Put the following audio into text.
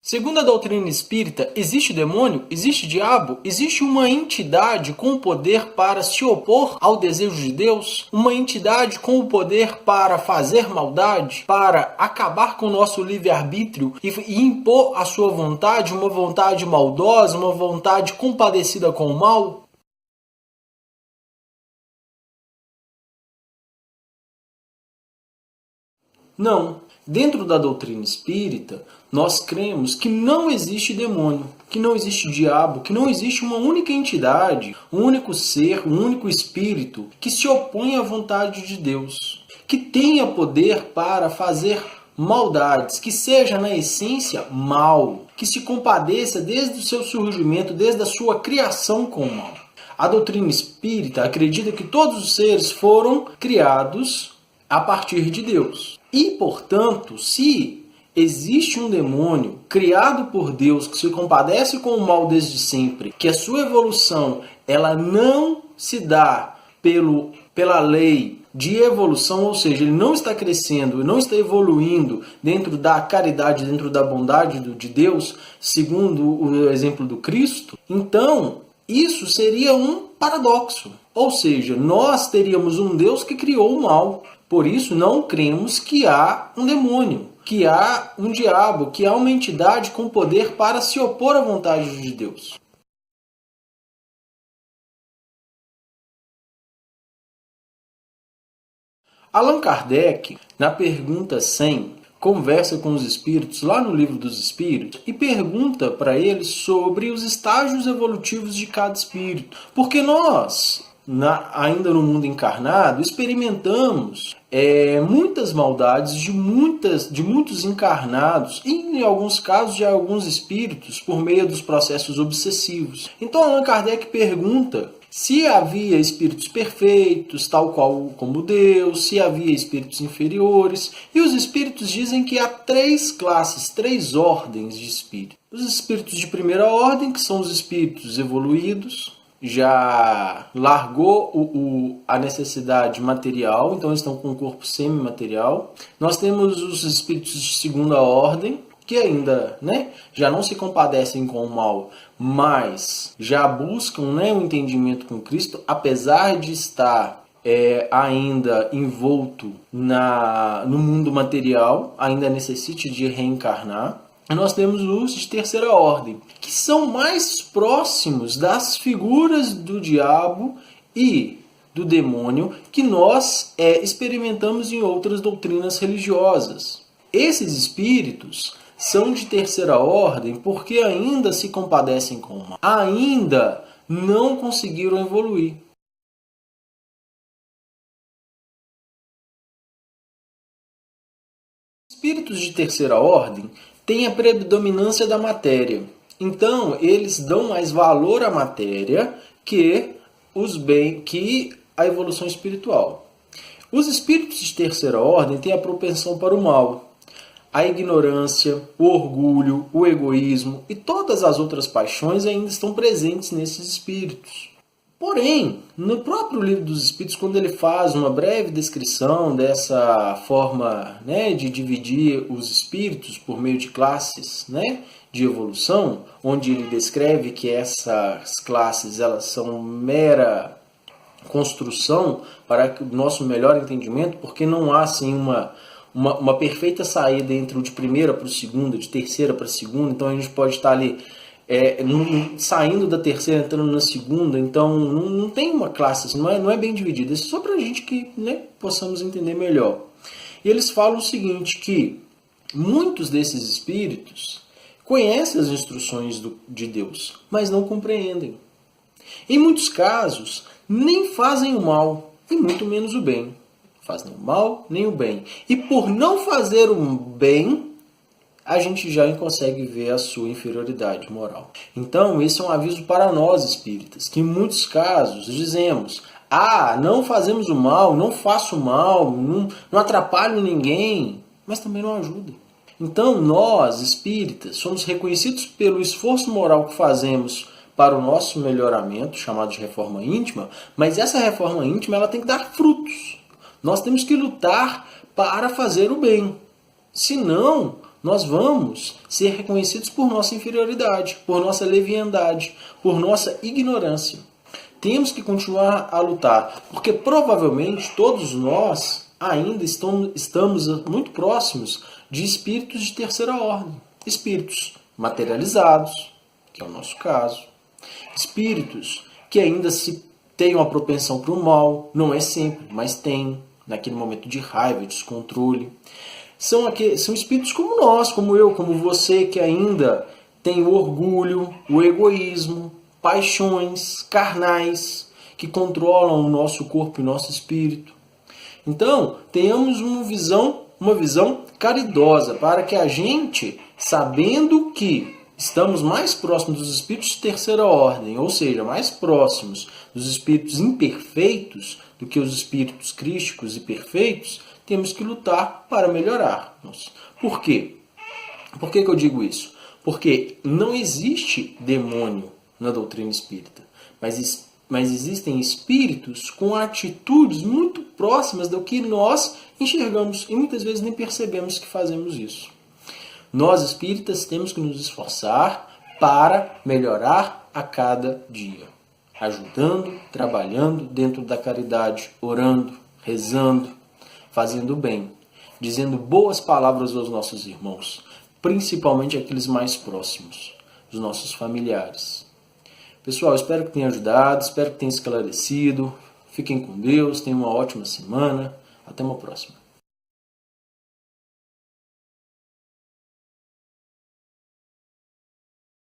Segundo a doutrina espírita, existe demônio? Existe diabo? Existe uma entidade com o poder para se opor ao desejo de Deus? Uma entidade com o poder para fazer maldade? Para acabar com o nosso livre-arbítrio e impor a sua vontade, uma vontade maldosa, uma vontade compadecida com o mal? Não. Dentro da doutrina espírita, nós cremos que não existe demônio, que não existe diabo, que não existe uma única entidade, um único ser, um único espírito que se opõe à vontade de Deus, que tenha poder para fazer maldades, que seja na essência mal, que se compadeça desde o seu surgimento, desde a sua criação com o mal. A doutrina espírita acredita que todos os seres foram criados a partir de Deus. E, portanto, se existe um demônio criado por Deus que se compadece com o mal desde sempre, que a sua evolução ela não se dá pela lei de evolução, ou seja, ele não está crescendo, não está evoluindo dentro da caridade, dentro da bondade de Deus, segundo o exemplo do Cristo, então isso seria um paradoxo. Ou seja, nós teríamos um Deus que criou o mal. Por isso, não cremos que há um demônio, que há um diabo, que há uma entidade com poder para se opor à vontade de Deus. Allan Kardec, na pergunta 100, conversa com os espíritos lá no Livro dos Espíritos e pergunta para eles sobre os estágios evolutivos de cada espírito. Porque nós, ainda no mundo encarnado, experimentamos muitas maldades de muitos encarnados e, em alguns casos, de alguns espíritos por meio dos processos obsessivos. Então, Allan Kardec pergunta se havia espíritos perfeitos, tal qual como Deus, se havia espíritos inferiores. E os espíritos dizem que há 3 classes, 3 ordens de espíritos. Os espíritos de primeira ordem, que são os espíritos evoluídos, já largou a necessidade material, então estão com o corpo semimaterial. Nós temos os espíritos de segunda ordem, que ainda já não se compadecem com o mal, mas já buscam o entendimento com Cristo, apesar de estar ainda envolto no mundo material, ainda necessite de reencarnar. Nós temos os de terceira ordem, que são mais próximos das figuras do diabo e do demônio que nós experimentamos em outras doutrinas religiosas. Esses espíritos são de terceira ordem porque ainda se compadecem com o mal, ainda não conseguiram evoluir. Espíritos de terceira ordem têm a predominância da matéria. Então, eles dão mais valor à matéria que a evolução espiritual. Os espíritos de terceira ordem têm a propensão para o mal. A ignorância, o orgulho, o egoísmo e todas as outras paixões ainda estão presentes nesses espíritos. Porém, no próprio Livro dos Espíritos, quando ele faz uma breve descrição dessa forma de dividir os espíritos por meio de classes de evolução, onde ele descreve que essas classes elas são mera construção para o nosso melhor entendimento, porque não há assim uma perfeita saída entre o de primeira para o segundo, de terceira para a segunda, então a gente pode estar ali saindo da terceira, entrando na segunda, então não tem uma classe, assim, não é bem dividida, é só para a gente que possamos entender melhor. E eles falam o seguinte, que muitos desses espíritos conhecem as instruções de Deus, mas não compreendem. Em muitos casos, nem fazem o mal, e muito menos o bem. Fazem o mal, nem o bem. E por não fazer o bem, a gente já consegue ver a sua inferioridade moral. Então, esse é um aviso para nós espíritas, que em muitos casos dizemos, não fazemos o mal, não faço o mal, não atrapalho ninguém, mas também não ajudem. Então, nós espíritas somos reconhecidos pelo esforço moral que fazemos para o nosso melhoramento, chamado de reforma íntima, mas essa reforma íntima ela tem que dar frutos. Nós temos que lutar para fazer o bem. Senão, nós vamos ser reconhecidos por nossa inferioridade, por nossa leviandade, por nossa ignorância. Temos que continuar a lutar, porque provavelmente todos nós ainda estamos muito próximos de espíritos de terceira ordem. Espíritos materializados, que é o nosso caso. Espíritos que ainda se têm uma propensão para o mal, não é sempre, mas tem, naquele momento de raiva, de descontrole. São espíritos como nós, como eu, como você, que ainda tem o orgulho, o egoísmo, paixões carnais que controlam o nosso corpo e o nosso espírito. Então, tenhamos uma visão caridosa para que a gente, sabendo que estamos mais próximos dos espíritos de terceira ordem, ou seja, mais próximos dos espíritos imperfeitos do que os espíritos crísticos e perfeitos, temos que lutar para melhorarmos. Por quê? Por que eu digo isso? Porque não existe demônio na doutrina espírita, mas existem espíritos com atitudes muito próximas do que nós enxergamos e muitas vezes nem percebemos que fazemos isso. Nós espíritas temos que nos esforçar para melhorar a cada dia, ajudando, trabalhando dentro da caridade, orando, rezando, fazendo bem, dizendo boas palavras aos nossos irmãos, principalmente aqueles mais próximos, os nossos familiares. Pessoal, espero que tenha ajudado, espero que tenha esclarecido. Fiquem com Deus, tenham uma ótima semana. Até uma próxima.